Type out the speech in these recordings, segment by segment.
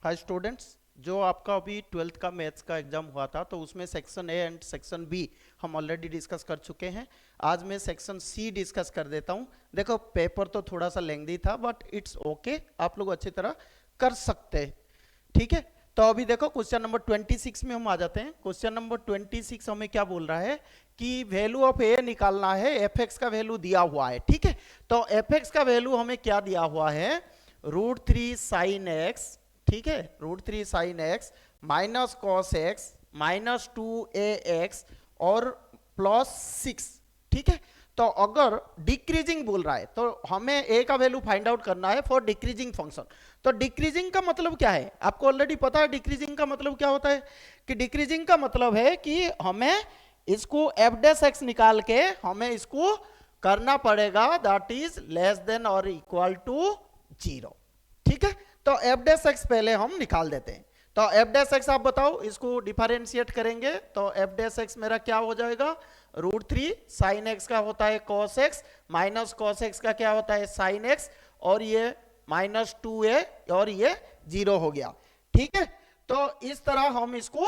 Hi students, जो आपका अभी 12th का मैथ्स का एग्जाम हुआ था तो उसमें section A and section B हम ऑलरेडी डिस्कस कर चुके हैं। आज मैं सेक्शन सी डिस्कस कर देता हूं। देखो पेपर तो थोड़ा सा लेंथी था बट इट्स ओके, आप लोग अच्छी तरह कर सकते हैं। ठीक है, तो अभी देखो क्वेश्चन नंबर 26 में हम आ जाते हैं। क्वेश्चन नंबर 26 हमें क्या बोल रहा है कि वैल्यू ऑफ ए निकालना है, एफ एक्स का वैल्यू दिया हुआ है। ठीक है, तो एफ एक्स का वैल्यू हमें क्या दिया हुआ है, √3 साइन एक्स। ठीक है, √3 sine x minus cos x minus 2 AX और +6। ठीक है, तो अगर डिक्रीजिंग बोल रहा है तो हमें ए का वैल्यू फाइंड आउट करना है फॉर डिक्रीजिंग फंक्शन। तो डिक्रीजिंग का मतलब क्या है, आपको ऑलरेडी पता है डिक्रीजिंग का मतलब क्या होता है। कि डिक्रीजिंग का मतलब है कि हमें इसको f' निकाल के हमें इसको करना पड़ेगा दैट इज लेस देन और इक्वल टू 0। ठीक है, तो f' पहले हम निकाल देते हैं। तो f' आप बताओ, इसको डिफरेंशिएट करेंगे तो f' मेरा क्या हो जाएगा, √3 साइन एक्स का होता है cos x minus cos x का क्या होता है साइन एक्स, और ये -2a और ये 0 हो गया। ठीक है, तो इस तरह हम इसको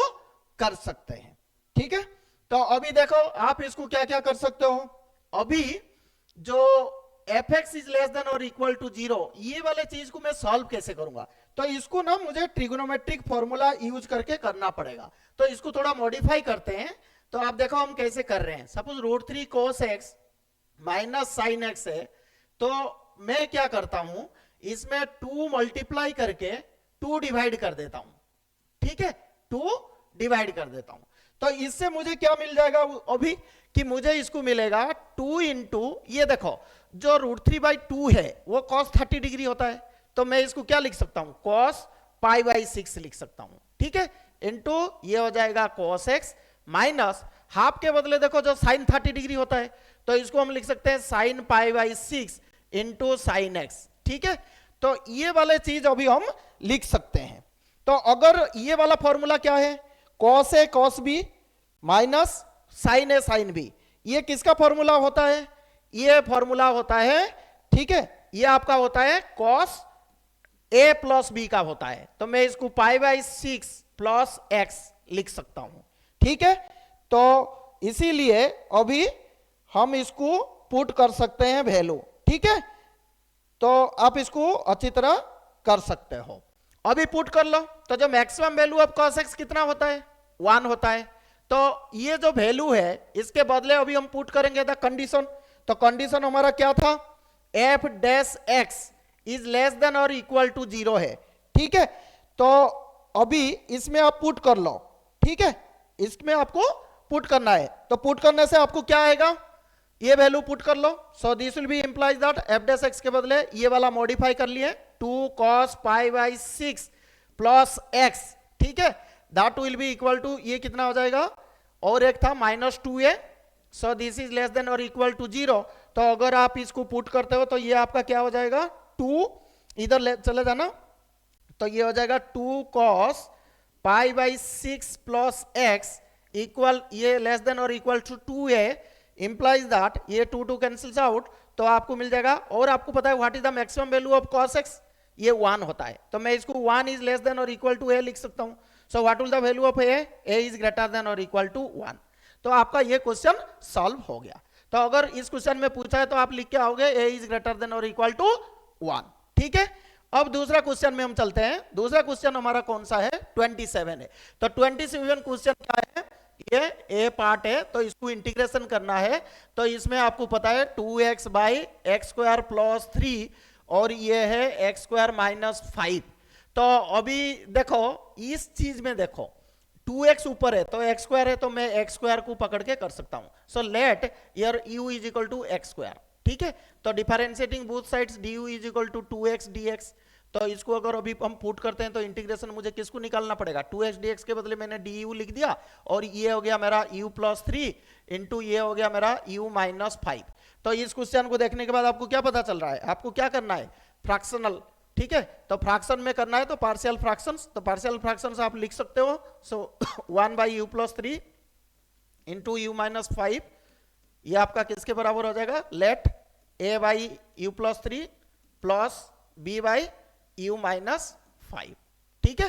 कर सकते हैं। ठीक है, तो अभी देखो आप इसको क्या क्या कर सकते हो। अभी जो f(x) इज लेस देन और इक्वल टू 0, ये वाले चीज को मैं सॉल्व कैसे करूंगा, तो इसको ना मुझे ट्रिगोनोमेट्रिक फॉर्मूला यूज करके करना पड़ेगा। तो इसको थोड़ा मॉडिफाई करते हैं। तो आप देखो हम कैसे कर रहे हैं। Suppose √3 cos x minus sine x है, तो मैं क्या करता हूं, इसमें 2 मल्टीप्लाई करके 2 डिवाइड कर देता हूं। ठीक है, 2 डिवाइड कर देता हूं। तो इससे मुझे क्या मिल जाएगा अभी, कि मुझे इसको मिलेगा 2 इंटू, ये देखो जो √3/2 है वो cos 30 डिग्री होता है, तो मैं इसको क्या लिख सकता हूं, cos π/6 लिख सकता हूं। ठीक है, इंटू ये हो जाएगा cos x माइनस हाफ के बदले देखो जो sin 30 डिग्री होता है, तो इसको हम लिख सकते हैं sin π/6 इंटू साइन एक्स। ठीक है, तो ये वाले चीज अभी हम लिख सकते हैं। तो अगर ये वाला फॉर्मूला क्या है, cos A cos B minus sin A sin B, ये किसका फॉर्मूला होता है, ये फॉर्मूला होता है, ठीक है, ये आपका होता है cos A प्लस B का होता है। तो मैं इसको π/6 प्लस x लिख सकता हूं। ठीक है, तो इसीलिए अभी हम इसको पुट कर सकते हैं वैल्यू। ठीक है, तो आप इसको अच्छी तरह कर सकते हो। अभी पुट कर लो, तो जो maximum value of cos x कितना होता है, 1 होता है। तो ये जो वैल्यू है इसके बदले अभी हम पुट करेंगे द कंडीशन। तो कंडीशन हमारा क्या था, f' इज लेस देन और इक्वल टू 0 है। ठीक है, तो अभी इसमें आप पुट कर लो। ठीक है, इसमें आपको पुट करना है, तो पुट करने से आपको क्या आएगा, ये वैल्यू पुट कर लो। So this will be implies that f' के बदले ये वाला मॉडिफाई कर लिए 2 cos π/6 प्लस x। ठीक है, that will be equal to, ये कितना हो जाएगा, और एक था -2a, so this is less than और इक्वल टू 0। तो अगर आप इसको पुट करते हो तो ये आपका क्या हो जाएगा, 2 इधर चले जाना, तो ये हो जाएगा 2 cos π/6 प्लस x इक्वल, ये लेस देन और equal to 2a implies that ये 2 कैंसिल्स आउट, तो आपको मिल जाएगा। और आपको पता है what is the maximum value of cos x, ये 1 होता है। तो मैं इसको 1 इज लेस देन और इक्वल टू a लिख सकता हूं। So what will the value of a is greater than और इक्वल टू 1। तो आपका ये क्वेश्चन सॉल्व हो गया। तो अगर इस क्वेश्चन में पूछा है तो आप लिख के आओगे a इज ग्रेटर देन और इक्वल टू 1। ठीक है, अब दूसरा क्वेश्चन में हम चलते हैं। दूसरा क्वेश्चन हमारा कौन सा है, 27 है। तो 27 क्वेश्चन क्या है, ये ए पार्ट है, तो इसको इंटीग्रेशन करना है। तो इसमें आपको पता है 2x/x² प्लस 3 और ये है x² माइनस 5। तो अभी देखो इस चीज में देखो 2x ऊपर है तो x² है, तो मैं x² को पकड़ के कर सकता हूं। So let here u is equal to x²। ठीक है, तो differentiating both sides du is equal to 2x dx। तो इसको अगर अभी हम पुट करते हैं तो इंटीग्रेशन मुझे किसको निकालना पड़ेगा, 2x dx के बदले मैंने du लिख दिया, और ये हो गया मेरा u प्लस 3 इंटू ये हो गया मेरा u माइनस 5। तो इस क्वेश्चन को देखने के बाद आपको क्या पता चल रहा है, आपको क्या करना है, फ्रैक्शनल। ठीक है, तो फ्रैक्शन में करना है तो पार्शियल फ्रैक्शंस, तो पार्शियल फ्रैक्शंस आप लिख सकते हो। सो 1/u plus 3 into u minus 5, ये आपका किसके बराबर हो जाएगा, late a/u plus 3 plus b/u minus 5। ठीक है,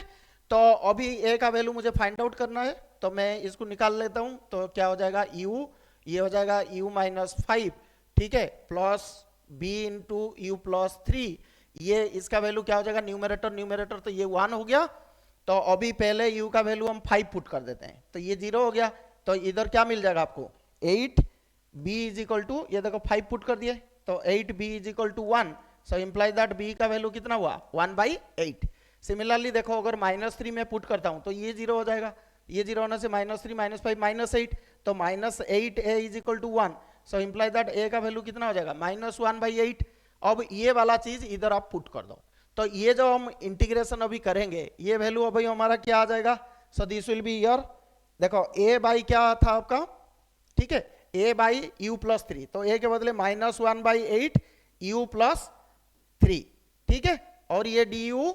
तो अभी ए का वैल्यू मुझे फाइंड आउट करना है, तो मैं इसको निकाल लेता हूं। तो क्या हो जाएगा u, ये हो जाएगा u माइनस 5, ठीक है, plus b into you plus 3, ये इसका वैल्यू क्या हो जाएगा, न्यूमरेटर न्यूमरेटर तो ये 1 हो गया। तो अभी पहले u का वैल्यू हम 5 पुट कर देते हैं, तो ये 0 हो गया। तो इधर क्या मिल जाएगा आपको 8 b इज इक्वल टू, ये देखो 5 पुट कर दिए, तो 8 b is equal to 1, so imply that b का वैल्यू कितना हुआ 1/8। सिमिलरली देखो अगर -3 में पुट करता हूं तो ये 0 हो जाएगा, ये 0 होने से -3 -5 -8, तो -8 a is equal to 1, so imply that a का वैल्यू कितना हो जाएगा -1/8। अब ये वाला चीज इधर आप पुट कर दो, तो ये जो हम इंटीग्रेशन अभी करेंगे ये वैल्यू अभी हमारा क्या आ जाएगा, so this will be your, देखो a बाई क्या था आपका, ठीक है, a बाई यू प्लस 3, तो a के बदले -1/8 u प्लस 3, ठीक है, और ये du,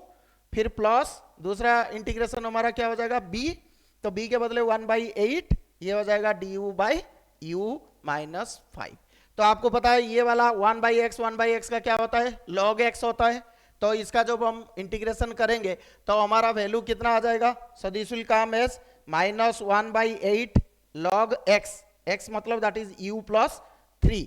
फिर प्लस दूसरा इंटीग्रेशन हमारा क्या हो जाएगा b, तो b के बदले 1/8, ये हो जाएगा du बाई u माइनस 5। तो आपको पता है ये वाला 1/x का क्या होता है, log x होता है, तो इसका जब हम इंटीग्रेशन करेंगे तो हमारा वैल्यू कितना आ जाएगा, so this will come as -1/8 log x, x मतलब that is u plus 3,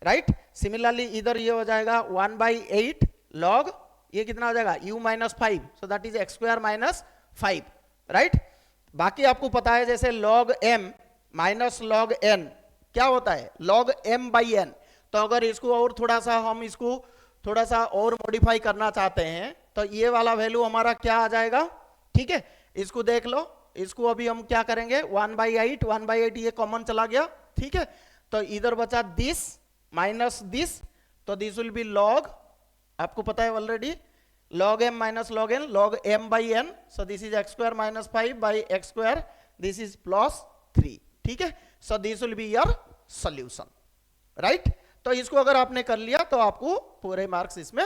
right. Similarly इधर ये हो जाएगा 1/8 log, ये कितना हो जाएगा u minus 5, so that is x square minus 5, right. बाकी आपको पता है जैसे log m minus log n क्या होता है, log m बाई n, तो अगर इसको और थोड़ा सा हम इसको थोड़ा सा और मॉडिफाई करना चाहते हैं तो ये वाला वैल्यू हमारा क्या आ जाएगा, ठीक है, इसको देख लो, इसको अभी हम क्या करेंगे 1/8 ये कॉमन चला गया, ठीक है, तो इधर बचा दिस माइनस दिस, तो दिस विल बी log, आपको पता है already log m minus log n, log m by n, so this is x square minus 5 by x square, this is plus 3, ठीक है, so this will be your solution, right. तो इसको अगर आपने कर लिया तो आपको पूरे मार्क्स इसमें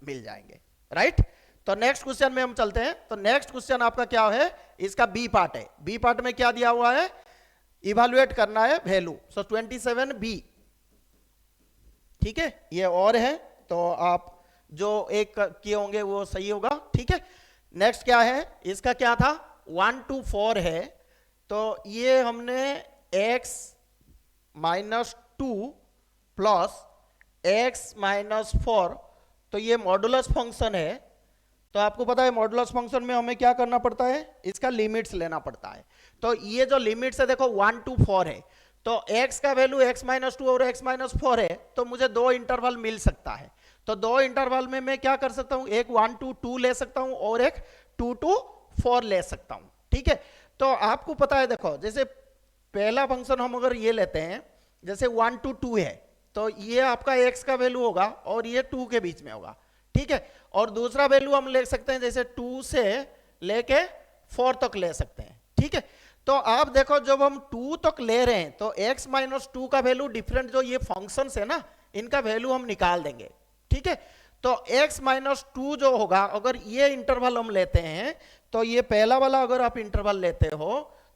मिल जाएंगे, राइट। तो नेक्स्ट क्वेश्चन में हम चलते हैं। तो नेक्स्ट क्वेश्चन आपका क्या है, इसका बी पार्ट है, बी पार्ट में क्या दिया हुआ है, इवैल्यूएट करना है वैल्यू, सो 27b, ठीक है, ये और है, तो आप जो एक किए होंगे वो सही होगा, ठीक है। नेक्स्ट क्या है, इसका क्या था 1 to 4 है, तो ये हमने x minus 2 plus x minus 4, तो ये मॉडुलस फंक्शन है, तो आपको पता है मॉडुलस फंक्शन में हमें क्या करना पड़ता है, इसका लिमिट्स लेना पड़ता है। तो ये जो लिमिट्स है देखो 1 to 4 है, तो x का वैल्यू x माइनस 2 और x माइनस 4 है, तो मुझे दो इंटरवल मिल सकता है, तो दो इंटरवल में मैं क्या कर सकता हूं, एक 1 to 2 ले सकता हूं और एक 2 to 4 ले सकता हूं, ठीक है। तो आपको पता है देखो जैसे पहला फंक्शन हम अगर ये लेते हैं जैसे 1 to 2 है, तो ये आपका x का वैल्यू होगा और ये 2 के बीच में होगा, ठीक है, और दूसरा वैल्यू हम ले सकते हैं जैसे 2 से लेके 4 तक ले सकते हैं, ठीक है। तो आप देखो जब हम 2 तक ले रहे हैं तो x माइनस 2 का वैल्यू डिफरेंट जो ये फंक्शंस है ना इनका वैल्यू हम निकाल देंगे, ठीक है। तो x माइनस 2 जो होगा अगर ये इंटरवल हम लेते हैं तो ये पहला वाला अगर आप इंटरवल लेते हो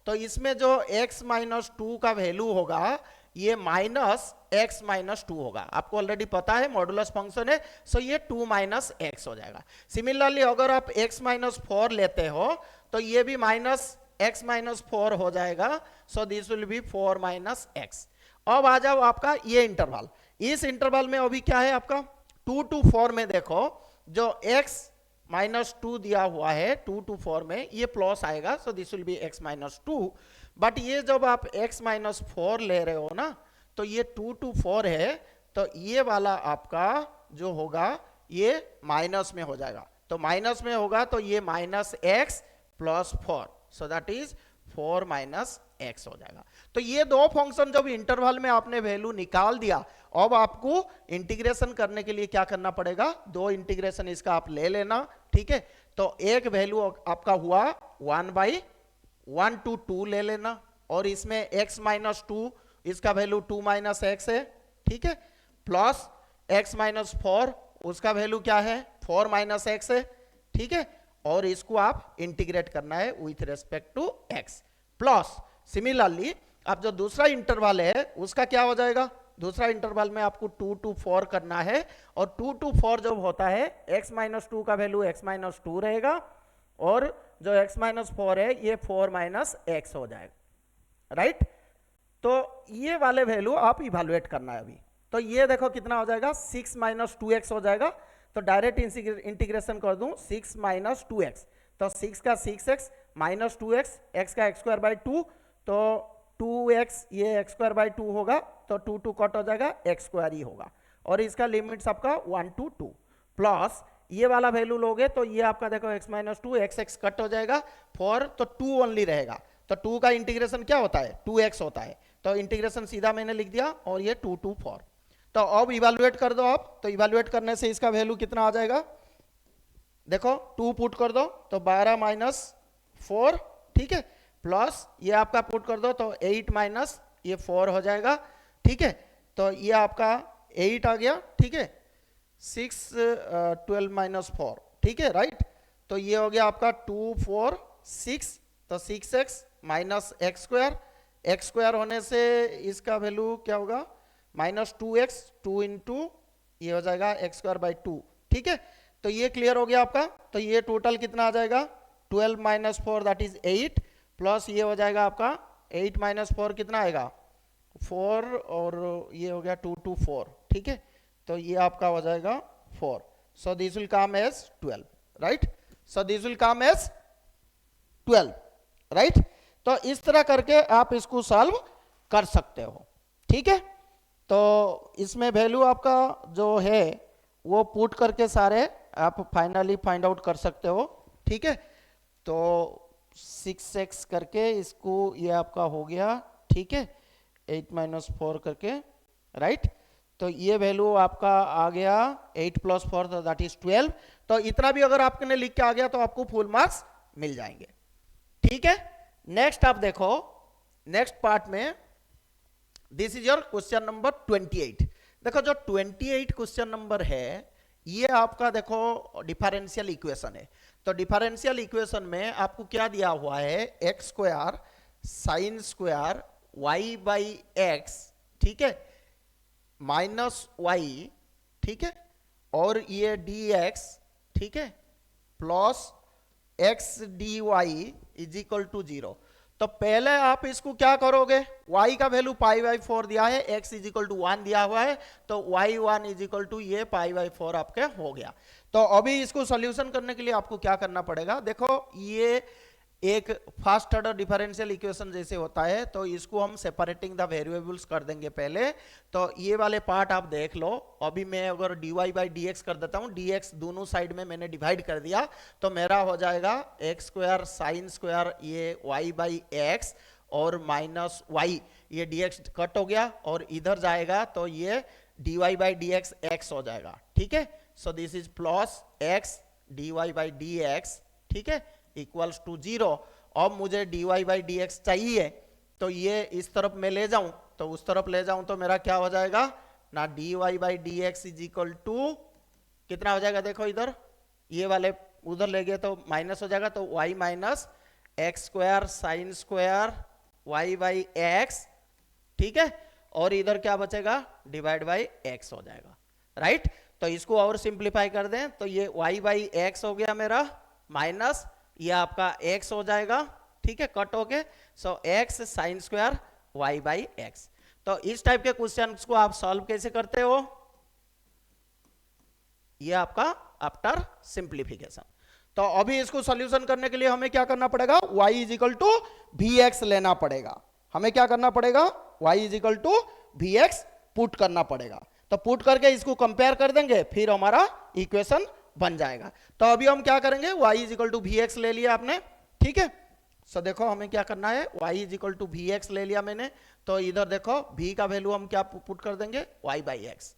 तो इसमें जो x माइनस 2 का वैल्यू होगा ये माइनस x माइनस 2 होगा, आपको ऑलरेडी पता है मॉडुलस फंक्शन है, सो ये 2 माइनस x हो जाएगा। सिमिलरली अगर आप x माइनस 4 लेते हो तो ये भी माइनस x माइनस 4 हो जाएगा, so this will B 4 minus x। अब आ जाओ आपका ये इंटरवल, इस इंटरवल में अभी क्या है आपका 2 to 4 में देखो जो x माइनस 2 दिया हुआ है 2 to 4 में ये प्लस आएगा, सो this will B x minus 2, but ये जब आप x माइनस 4 ले रहे हो ना तो ये 2 to 4 है, तो ये वाला आपका जो होगा ये माइनस में हो जाएगा, तो माइनस में होगा तो ये minus x plus 4, so that is 4 minus x हो जाएगा। तो ये दो फंक्शन जब इंटरवल में आपने वैल्यू निकाल दिया, अब आपको इंटीग्रेशन करने के लिए क्या करना पड़ेगा, दो इंटीग्रेशन इसका आप ले लेना, ठीक है। तो एक वैल्यू आपका हुआ 1/1 to 2 ले लेना, और इसमें x माइनस 2 इसका वैल्यू 2 माइनस x है, ठीक है, प्लस x माइनस 4 उसका वैल्यू क्या है 4 माइनस x है, ठीक है, और इसको आप इंटीग्रेट करना है with respect to x, plus similarly अब जो दूसरा इंटरवल है उसका क्या हो जाएगा, दूसरा इंटरवल में आपको 2 to 4 करना है, और 2 to 4 जब होता है x माइनस 2 का वैल्यू x माइनस 2 रहेगा, और जो x माइनस 4 है ये 4 माइनस एक्स हो जाएगा, राइट। तो ये वाले वैल्यू आप इवेलुएट करना है अभी। तो ये देखो कितना हो जाएगा, 6 माइनस 2x हो जाएगा। तो डायरेक्ट इंटीग्रेशन कर दूं, 6 माइनस 2x, तो 6 का 6x माइनस 2x, x का x² बाई 2, तो 2x ये x² बाई 2 होगा, तो 2 2 कट हो जाएगा, x² ही होगा। और इसका लिमिट्स आपका 1 to 2 प्लस ये वाला वैल्यू लोगे तो ये आपका देखो x माइनस 2 x कट हो जाएगा, 4 तो 2 ओनली रहेगा। तो 2 का इंटीग्रेशन क्या होता है, 2x होता है। तो इंटीग्रेशन सीधा मैंने लिख दिया और ये 2 to 4। तो अब इवेलुएट कर दो आप, तो इवेलुएट करने से इसका वैल्यू कितना आ जाएगा, देखो 2 पुट कर दो तो 12 माइनस 4, ठीक है, प्लस ये आपका पुट कर दो तो 8 माइनस ये 4 हो जाएगा, ठीक है। तो ये आपका 8 आ गया, ठीक है, 6 12 माइनस 4, ठीक है, राइट। तो ये हो गया आपका 2 4 6, तो 6x माइनस x स्क्वायर होने से इसका वैल्यू क्या होगा, माइनस 2x, 2 इंटू ये हो जाएगा x² बाई 2, ठीक है। तो ये क्लियर हो गया आपका। तो ये टोटल कितना आ जाएगा, 12 माइनस 4 दैट इज 8, प्लस ये हो जाएगा आपका 8 माइनस 4 कितना आएगा 4, और ये हो गया 2 to 4, ठीक है। तो ये आपका हो जाएगा 4, so this will come as 12, right. So this will come as 12, right. तो इस तरह करके आप इसको सॉल्व कर सकते हो, ठीक है। तो इसमें वैल्यू आपका जो है वो पुट करके सारे आप फाइनली फाइंड आउट कर सकते हो, ठीक है। तो 6x करके इसको ये आपका हो गया, ठीक है, 8 माइनस 4 करके, राइट। तो ये वैल्यू आपका आ गया 8 प्लस 4 दैट इज 12। तो इतना भी अगर आपने लिख के आ गया तो आपको फुल मार्क्स मिल जाएंगे, ठीक है। नेक्स्ट आप देखो, नेक्स्ट पार्ट में this is your question number 28। देखो जो 28 क्वेश्चन नंबर है ये आपका देखो डिफरेंशियल इक्वेशन है। तो डिफरेंशियल इक्वेशन में आपको क्या दिया हुआ है, x square sine square y by x, ठीक है, माइनस वाई, ठीक है, और ये डी एक्स, ठीक है, plus x d y is equal to 0। तो पहले आप इसको क्या करोगे, y का वैल्यू पाई बाई 4 दिया है, x इज इक्वल टू 1 दिया हुआ है, तो y1 इज इक्वल टू ये पाई बाई 4 आपके हो गया। तो अभी इसको सॉल्यूशन करने के लिए आपको क्या करना पड़ेगा, देखो ये एक फर्स्ट ऑर्डर डिफरेंशियल इक्वेशन जैसे होता है, तो इसको हम सेपरेटिंग द वेरिएबल्स कर देंगे पहले। तो ये वाले पार्ट आप देख लो। अभी मैं अगर dy बाई डी एक्स कर देता हूँ, dx दोनों साइड में मैंने डिवाइड कर दिया, तो मेरा हो जाएगा एक्स स्क्वायर साइन स्क्वायर ये y बाई एक्स और माइनस वाई, ये dx कट हो गया और इधर जाएगा तो ये dy by d x x हो जाएगा, ठीक है। So this is plus x dy by d x, ठीक है, इक्वल्स टू 0। अब मुझे dy बाई डी एक्स चाहिए, तो ये इस तरफ मैं ले जाऊं, तो उस तरफ ले जाऊं तो मेरा क्या हो जाएगा ना, dy by d x is equal to कितना हो जाएगा, देखो इधर ये वाले उधर ले गए तो माइनस हो जाएगा, तो y minus x square sine square y by x, ठीक है, और इधर क्या बचेगा डिवाइड बाई एक्स हो जाएगा, राइट। तो इसको और सिंप्लीफाई कर दें तो ये y बाई एक्स हो गया मेरा, माइनस ये आपका x हो जाएगा, ठीक है, कट होके, सो x sine square y by x. तो इस टाइप के क्वेश्चंस को आप सॉल्व कैसे करते हो, ये आपका आफ्टर सिंप्लीफिकेशन। तो अभी इसको सॉल्यूशन करने के लिए हमें क्या करना पड़ेगा, y is equal to vx लेना पड़ेगा। हमें क्या करना पड़ेगा, y is equal to vx put करना पड़ेगा। तो पुट करके इसको कंपेयर कर देंगे, फिर हमारा इक्वेशन बन जाएगा। तो अभी हम क्या करेंगे, y is equal to vx ले लिया आपने, ठीक है। सो देखो हमें क्या करना है, y is equal to vx ले लिया मैंने, तो इधर देखो v का वैल्यू हम क्या पुट कर देंगे, y बाई एक्स।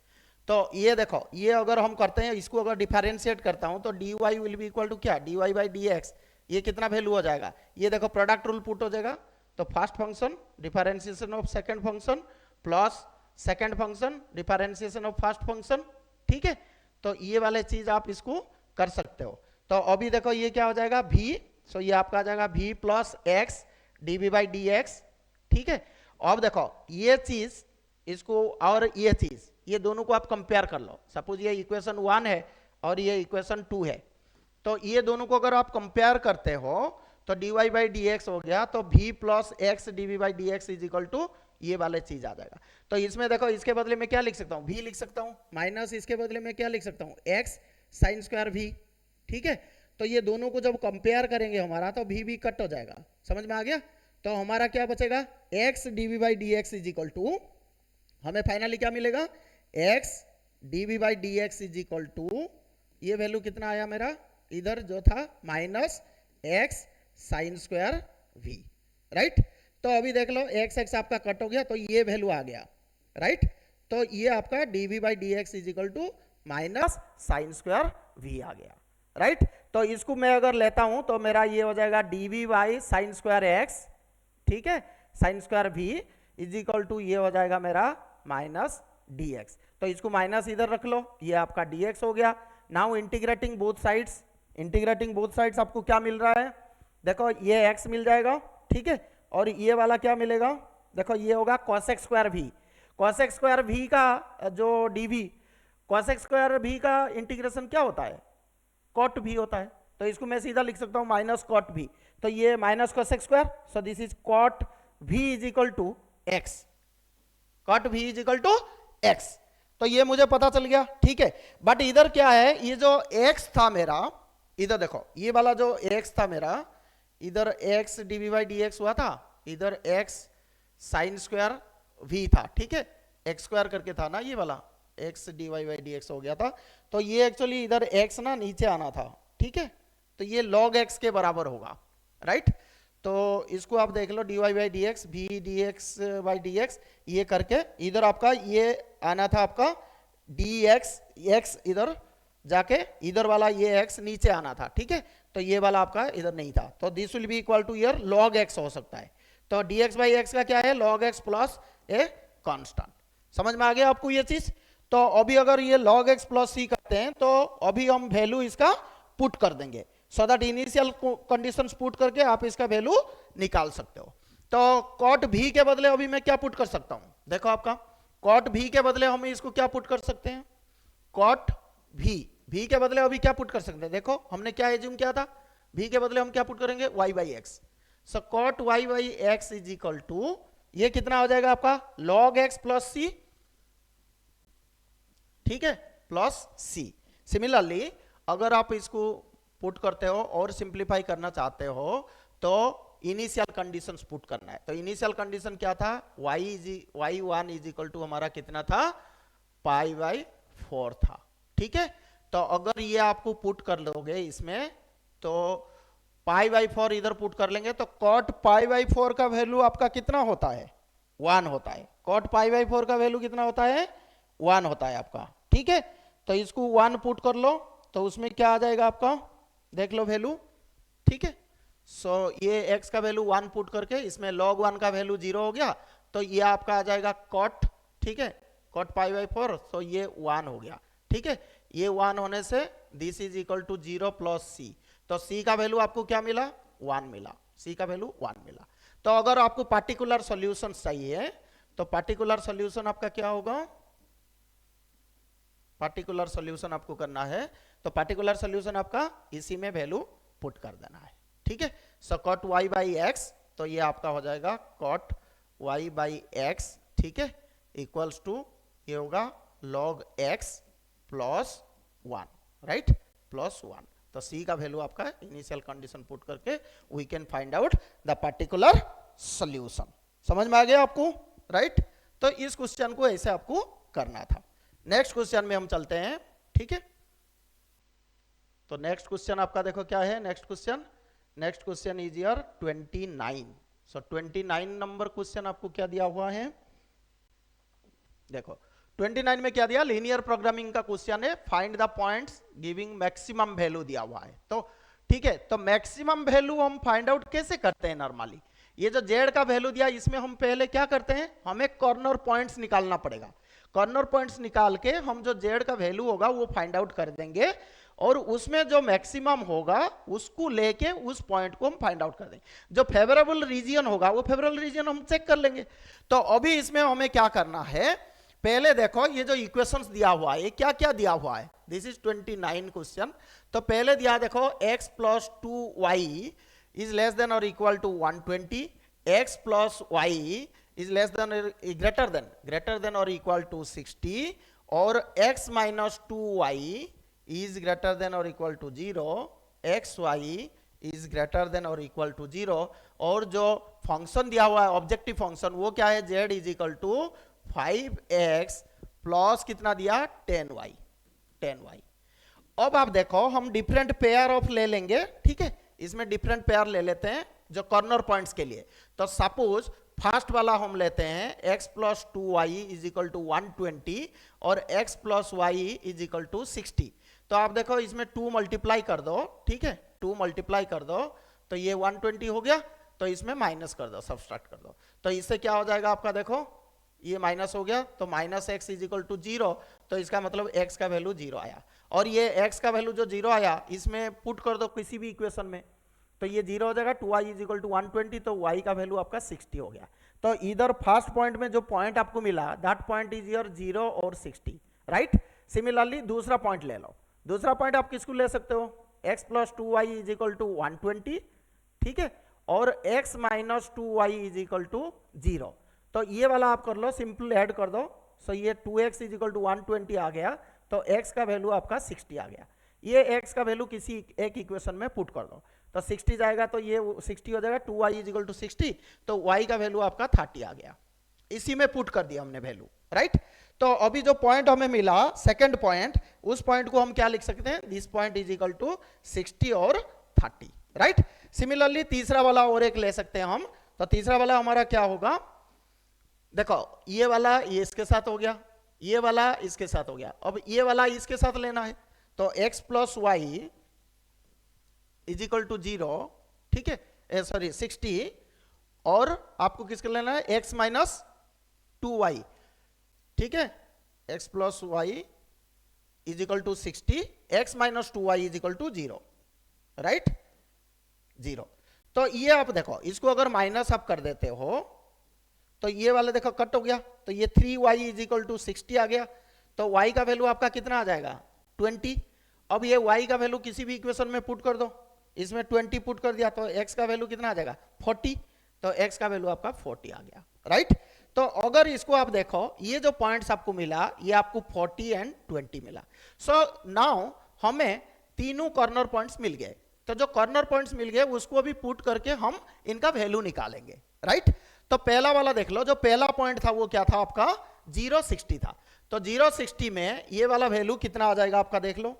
तो ये देखो ये अगर हम करते हैं, इसको अगर डिफरेंशिएट करता हूं तो dy will be equal to क्या, dy बाई डी एक्स, ये कितना वैल्यू हो जाएगा, ये देखो प्रोडक्ट रूल पुट हो जाएगा। तो first function differentiation of second function plus second function differentiation of first function, ठीक है। तो ये वाले चीज आप इसको कर सकते हो। तो अभी देखो ये क्या हो जाएगा v, सो ये आपका आ जाएगा v plus x d by d x, ठीक है। अब देखो ये चीज इसको और ये चीज, ये दोनों को आप कंपेयर कर लो। सपोज ये इक्वेशन 1 है और ये इक्वेशन 2 है, तो ये दोनों को अगर आप कंपेयर करते हो तो dy बाई डी एक्स हो गया, तो v plus x d by d x is equal to ये वाले चीज आ जाएगा। तो इसमें देखो इसके बदले में क्या लिख सकता हूँ, v लिख सकता हूँ, माइनस इसके बदले में क्या लिख सकता हूँ, x साइन स्क्वायर v। ठीक है, तो ये दोनों को जब कंपेयर करेंगे हमारा तो v कट हो जाएगा, समझ में आ गया। तो हमारा क्या बचेगा, x d by d x is equal to, हमें फाइनली क्या मिलेगा, x d by d x is equal to, ये वैल्यू कितना आया मेरा इधर जो था minus x sine square v, right. तो अभी देख लो x x आपका कट हो गया तो ये वैल्यू आ गया, राइट। तो ये आपका dv by d x is equal to minus sine square v आ गया, राइट। तो इसको मैं अगर लेता हूं तो मेरा ये हो जाएगा dv by sine square x, ठीक है, sine square v is equal to ये हो जाएगा मेरा माइनस dx। तो इसको माइनस इधर रख लो, ये आपका dx हो गया। Now integrating both sides, integrating both sides आपको क्या मिल रहा है, देखो ये x मिल जाएगा, ठीक है, और ये वाला क्या मिलेगा, देखो ये होगा cosec square v। cosec square v का जो dv, cosec स्क्वायर v का इंटीग्रेशन क्या होता है, cot v होता है। तो इसको मैं सीधा लिख सकता हूं माइनस cot v, तो ये minus cosec square, so this is cot v is equal to x, cot v is equal to x। तो ये मुझे पता चल गया, ठीक है। बट इधर क्या है, ये जो x था मेरा, इधर देखो ये वाला जो x था मेरा, इधर x dv by d x हुआ था, इधर x साइन स्क्वायर v था, ठीक है, x स्क्वायर करके था ना ये वाला, x dy by d x हो गया था। तो ये एक्चुअली इधर x ना नीचे आना था, ठीक है, तो ये log x के बराबर होगा, राइट। तो इसको आप देख लो dy by d x v dx by d x, ये करके इधर आपका ये आना था आपका dx, x इधर जाके इधर वाला ये x नीचे आना था, ठीक है, तो ये वाला आपका इधर नहीं था। तो this will be equal two year log x हो सकता है। तो dx बाई एक्स का क्या है, log x plus a constant. समझ में आ गया आपको ये चीज। तो अभी अगर ये log x प्लस c करते हैं तो अभी हम वैल्यू इसका पुट कर देंगे, so that initial conditions put करके आप इसका वैल्यू निकाल सकते हो। तो cot v के बदले अभी मैं क्या पुट कर सकता हूं, देखो आपका cot v के बदले हम इसको क्या पुट कर सकते हैं, cot v के बदले अभी क्या पुट कर सकते हैं, देखो हमने क्या एज्यूम किया था, v के बदले हम क्या पुट करेंगे, y by x. So cot y by x is equal to ये कितना हो जाएगा आपका log x प्लस c, ठीक है, प्लस c। सिमिलरली अगर आप इसको पुट करते हो और सिंप्लीफाई करना चाहते हो तो इनिशियल कंडीशंस पुट करना है। तो इनिशियल कंडीशन क्या था, y1 इज इक्वल टू हमारा कितना था, पाई बाई 4 था, ठीक है। तो अगर ये आपको पुट कर लोगे इसमें तो पाई बाई 4 इधर पुट कर लेंगे तो cot पाई बाई 4 का वैल्यू आपका कितना होता है, 1 होता है। cot पाई बाई 4 का वैल्यू कितना होता है, 1 होता है आपका, ठीक है। तो इसको 1 पुट कर लो तो उसमें क्या आ जाएगा आपका, देख लो वैल्यू, ठीक है। सो ये x का वैल्यू 1 पुट करके इसमें log 1 का वैल्यू 0 हो गया, तो ये आपका आ जाएगा cot, ठीक है, cot पाई बाई 4, तो ये 1 हो गया, ठीक है। ये 1 होने से this is equal to 0 plus c, तो c का वैल्यू आपको क्या मिला, 1 मिला, c का वैल्यू 1 मिला। तो अगर आपको पार्टिकुलर सॉल्यूशन चाहिए तो पार्टिकुलर सॉल्यूशन आपका क्या होगा, पार्टिकुलर सॉल्यूशन आपको करना है तो पार्टिकुलर सॉल्यूशन आपका इसी में वैल्यू पुट कर देना है, ठीक है। सो cot y बाई एक्स, तो ये आपका हो जाएगा cot y बाई एक्स, ठीक है, इक्वल्स टू ये होगा log x plus 1, right, plus 1। तो c का वैल्यू आपका इनिशियल कंडीशन पुट करके we can find out the particular solution. समझ में आ गया आपको, राइट। तो इस क्वेश्चन को ऐसे आपको करना था। नेक्स्ट क्वेश्चन में हम चलते हैं, ठीक है। तो नेक्स्ट क्वेश्चन आपका देखो क्या है, next question is year 29। So 29 number question आपको क्या दिया हुआ है, देखो 29 में क्या दिया, लीनियर प्रोग्रामिंग का क्वेश्चन है, find the points giving maximum value दिया हुआ है। तो ठीक है, तो मैक्सिमम वैल्यू हम फाइंड आउट कैसे करते हैं नॉर्मली, ये जो z का वैल्यू दिया इसमें हम पहले क्या करते हैं, हमें कॉर्नर पॉइंट्स निकालना पड़ेगा। कॉर्नर पॉइंट्स निकाल के हम जो z का वैल्यू होगा वो फाइंड आउट कर देंगे और उसमें जो मैक्सिमम होगा उसको लेके उस पॉइंट को हम फाइंड आउट कर देंगे। जो फेवरेबल रीजन होगा वो फेवरेबल रीजन हम चेक कर लेंगे। तो अभी इसमें हमें क्या करना है, पहले देखो ये जो इक्वेशंस दिया हुआ है, ये क्या क्या दिया हुआ है, दिस इज 29 क्वेश्चन। तो पहले दिया देखो x plus 2y is less than और equal to 120, x plus y is less than greater than और इक्वल टू 60, और x minus 2y is greater than और equal to 0, xy is greater than और equal to 0, और जो function दिया हुआ है ऑब्जेक्टिव फंक्शन वो क्या है, z is equal to 5x plus कितना दिया 10y। अब आप देखो हम डिफरेंट पेयर ऑफ ले लेंगे, ठीक है, इसमें डिफरेंट पेयर ले लेते हैं जो कॉर्नर पॉइंट्स के लिए। तो सपोज फर्स्ट वाला हम लेते हैं x plus 2y is equal to 120 और x plus y is equal to 60। तो आप देखो इसमें 2 मल्टीप्लाई कर दो, ठीक है, 2 मल्टीप्लाई कर दो तो ये 120 हो गया, तो इसमें माइनस कर दो, सब्सट्रैक्ट कर दो, तो इससे क्या हो जाएगा आपका, देखो ये माइनस हो गया, तो minus x is equal to 0, तो इसका मतलब x का वैल्यू 0 आया, और ये x का वैल्यू जो 0 आया इसमें पुट कर दो किसी भी इक्वेशन में, तो ये 0 हो जाएगा, 2y इज इक्वल टू 120, तो y का वैल्यू आपका 60 हो गया। तो इधर फर्स्ट पॉइंट में जो पॉइंट आपको मिला दैट पॉइंट इज योर 0 और 60, राइट। सिमिलरली दूसरा पॉइंट ले लो, दूसरा पॉइंट आप किसको ले सकते हो, x plus 2y is equal to 120, ठीक है, और x minus 2y is equal to 0, तो ये वाला आप कर लो, सिंपल ऐड कर दो, सो ये 2x इज इक्वल टू 120 आ गया, तो x का वैल्यू आपका 60 आ गया। ये x का वैल्यू किसी एक इक्वेशन में पुट कर दो, तो 60 जाएगा, तो ये 60 हो जाएगा, 2y इज इक्वल टू 60, तो y का वैल्यू आपका 30 आ गया, इसी में पुट कर दिया हमने वैल्यू, राइट। तो अभी जो पॉइंट हमें मिला सेकंड पॉइंट, उस पॉइंट को हम क्या लिख सकते हैं, this point is equal to 60 और 30, राइट। सिमिलरली तीसरा वाला और एक ले सकते हैं हम, तो तीसरा वाला हमारा क्या होगा, देखो ये वाला ये इसके साथ हो गया, ये वाला इसके साथ हो गया, अब ये वाला इसके साथ लेना है, तो x plus y is equal to 0, ठीक है, सॉरी 60, और आपको किसके लेना है, x माइनस 2y, ठीक है, x plus y is equal to 60, x minus 2y is equal to 0, right, 0। तो ये आप देखो इसको अगर माइनस आप कर देते हो तो ये वाला देखो कट हो गया, तो ये 3y इज इक्वल टू 60 आ गया, तो y का वैल्यू आपका कितना आ जाएगा 20। अब ये y का वैल्यू किसी भी इक्वेशन में पुट कर दो, इसमें 20 पुट कर दिया, तो x का वैल्यू कितना आ जाएगा 40, तो x का वैल्यू आपका 40 आ गया, राइट। तो अगर इसको आप देखो ये जो पॉइंट्स आपको मिला ये आपको 40 एंड 20 मिला। सो नाउ हमें तीनों कॉर्नर पॉइंट्स मिल गए, तो जो कॉर्नर पॉइंट्स मिल गए उसको भी पुट करके हम इनका वैल्यू निकालेंगे, राइट। तो पहला वाला देख लो, जो पहला पॉइंट था वो क्या था आपका 060 था, तो 060 में ये वाला वैल्यू कितना आ जाएगा आपका, देख लो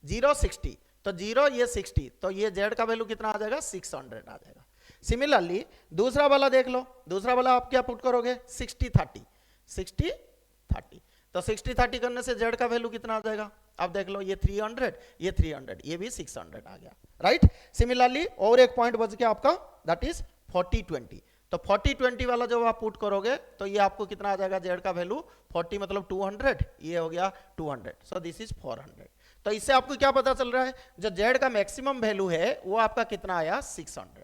060, तो 0 ये 60, तो ये z का वैल्यू कितना आ जाएगा 600 आ जाएगा। सिमिलरली दूसरा वाला देख लो, दूसरा वाला आप क्या पुट करोगे 60 30, 60 30, तो 60 30 करने से z का वैल्यू कितना आ जाएगा, आप देख लो ये 300, ये 300, ये भी 600 आ गया, राइट। सिमिलरली और एक पॉइंट बच गया आपका, दैट इज 40 20, तो 40 20 वाला जब आप पुट करोगे तो ये आपको कितना आ जाएगा, z का वैल्यू 40 मतलब 200, ये हो गया 200, सो दिस इज 400। तो इससे आपको क्या पता चल रहा है, जो z का मैक्सिमम वैल्यू है वो आपका कितना आया 600,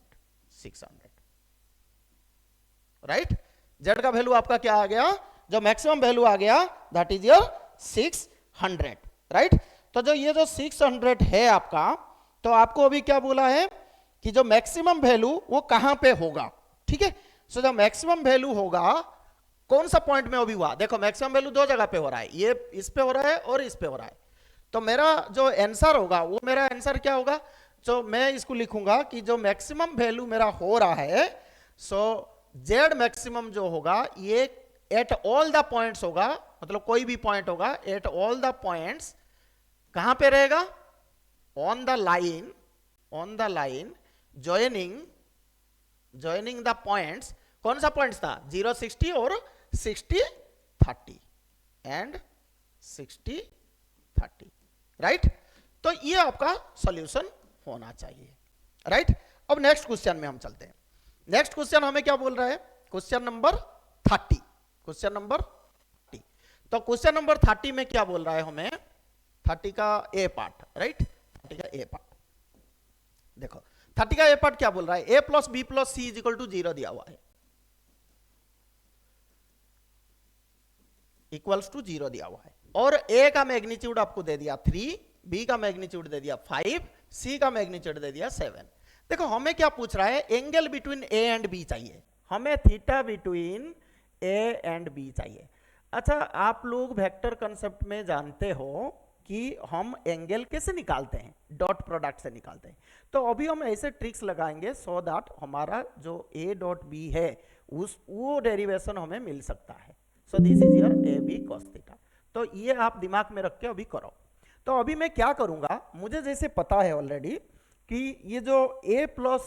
राइट। z का वैल्यू आपका क्या आ गया, जो मैक्सिमम वैल्यू आ गया दैट इज योर 600, राइट। तो जो ये जो 600 है आपका, तो आपको अभी क्या बोला है कि जो मैक्सिमम वैल्यू वो कहां पे होगा, ठीक है। सो जो मैक्सिमम वैल्यू होगा कौन सा पॉइंट में अभी हुआ, देखो मैक्सिमम वैल्यू दो जगह पे हो रहा है, ये इस पे हो रहा है और इस पे हो रहा है, तो मेरा जो आंसर होगा वो मेरा आंसर क्या होगा, जो मैं इसको लिखूंगा कि जो मैक्सिमम वैल्यू मेरा हो रहा है, सो z मैक्सिमम जो होगा ये एट ऑल द पॉइंट्स होगा, मतलब कोई भी पॉइंट होगा, एट ऑल द पॉइंट्स कहां पे रहेगा, on the line joining the points, कौन सा पॉइंट्स था 060 और 60 30 एंड 60 30, राइट। तो ये आपका सॉल्यूशन होना चाहिए, राइट। अब नेक्स्ट क्वेश्चन में हम चलते हैं। नेक्स्ट क्वेश्चन हमें क्या बोल रहा है, क्वेश्चन नंबर 30, क्वेश्चन नंबर 30। तो क्वेश्चन नंबर 30 में क्या बोल रहा है हमें, 30 का ए पार्ट, राइट, 30 का ए पार्ट देखो, 30 का ए पार्ट क्या बोल रहा है, a plus b plus c is equal to 0 दिया हुआ है, इक्वल्स टू 0 दिया हुआ है, और ए का मैग्नीट्यूड आपको दे दिया 3, बी का मैग्नीट्यूड दे दिया 5, सी का मैग्नीट्यूड दे दिया 7। देखो हमें क्या पूछ रहा है, angle between a and b चाहिए, हमें theta between a and b चाहिए। अच्छा, आप लोग वेक्टर कंसेप्ट में जानते हो कि हम एंगल कैसे निकालते हैं, डॉट प्रोडक्ट से निकालते हैं। तो अभी हम ऐसे ट्रिक्स लगाएंगे सो दैट हमारा जो ए डॉट बी है वो डेरिवेशन हमें मिल सकता है। So this is your a b cos theta. तो ये आप दिमाग में रख के अभी करो। तो अभी मैं क्या करूंगा, मुझे जैसे पता है ऑलरेडी कि ये जो a plus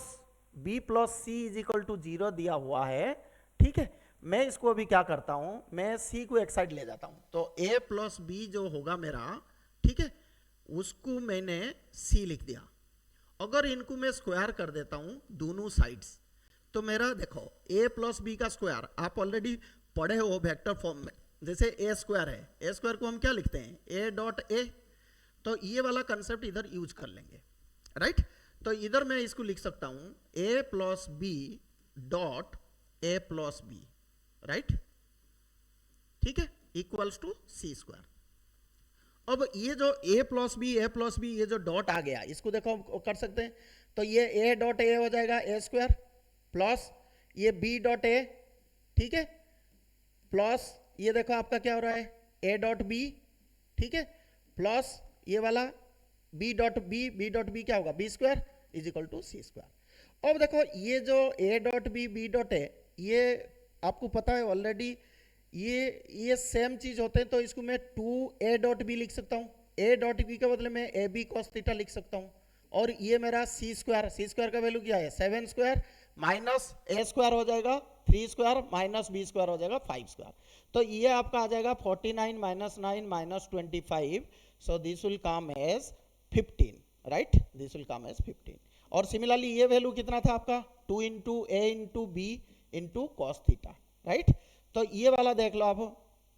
b plus c is equal to 0 दिया हुआ है, ठीक है, मैं इसको अभी क्या करता हूं, मैं c को एक साइड ले जाता हूं। तो a प्लस बी जो होगा मेरा, ठीक है, उसको मैंने c लिख दिया। अगर इनको मैं स्क्वायर कर देता हूं दोनों साइड्स, तो मेरा देखो a प्लस बी का स्क्वायर आप ऑलरेडी पढ़े हो वेक्टर फॉर्म में, जैसे ए स्क्वायर है, ए स्क्वायर को हम क्या लिखते हैं, ए डॉट ए। तो ये वाला कंसेप्ट इधर यूज कर लेंगे, राइट। तो इधर मैं इसको लिख सकता हूं A plus B dot A plus B, right, ठीक है, इक्वल्स टू सी स्क्वायर। अब ये जो ए प्लस बी ये जो डॉट आ गया, इसको देखो कर सकते हैं। तो ये ए डॉट ए हो जाएगा ए स्क्वायर, प्लस ये बी डॉट ए, ठीक है, प्लस ये देखो आपका क्या हो रहा है ए डॉट बी, ठीक है, प्लस ये वाला बी डॉट बी क्या होगा, b square is equal to c square. अब देखो ये जो a dot b dot a, ये आपको पता है ऑलरेडी, ये सेम चीज होते हैं। तो इसको मैं 2 ए डॉट बी लिख सकता हूँ, ए डॉट बी के बदले में ए बी कॉस थीटा लिख सकता हूँ। और ये मेरा सी स्क्वायर का वैल्यू क्या है, 7 स्क्वायर माइनस ए स्क्वायर हो जाएगा 3 स्क्वायर माइनस बी स्क्वायर हो जाएगा 5 स्क्वायर। तो ये आपका आ जाएगा 49 minus 9 minus 25। So this will come as 15, right, this will come as 15। और सिमिलरली ये वैल्यू कितना था आपका, 2 into A into B into cos theta, right. तो ये वाला देख लो आप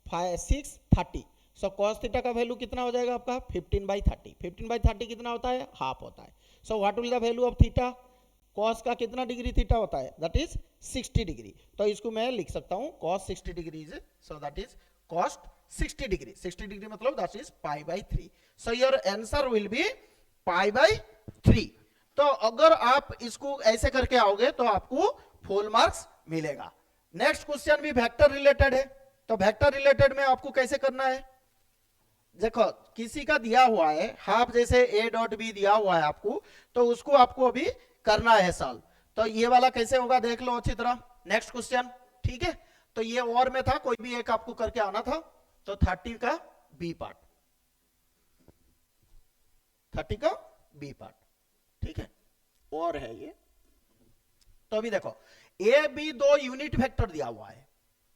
6 30। सो कॉस थीटा का वैल्यू कितना हो जाएगा आपका 15/30। 15/30 कितना होता है, हाफ होता है। So what will the value of theta, cos का कितना डिग्री थीटा होता है, दैट इज 60 डिग्री। तो इसको मैं लिख सकता हूं cos 60 degree, so that is cos 60 degree. 60 degree मतलब that is π/3। So your answer will be π/3। तो अगर आप इसको ऐसे करके आओगे तो आपको फुल मार्क्स मिलेगा। नेक्स्ट क्वेश्चन भी वेक्टर रिलेटेड है। तो वेक्टर रिलेटेड में आपको कैसे करना है, देखो किसी का दिया हुआ है हाफ, जैसे ए डॉट बी दिया हुआ है आपको, तो उसको आपको अभी करना है सॉल्व। तो ये वाला कैसे होगा देख लो अच्छी तरह। नेक्स्ट क्वेश्चन, ठीक है, तो ये और में था, कोई भी एक आपको करके आना था। तो 30 का बी पार्ट, 30 का बी पार्ट, ठीक है, और है ये। तो अभी देखो ए बी दो यूनिट वेक्टर दिया हुआ है,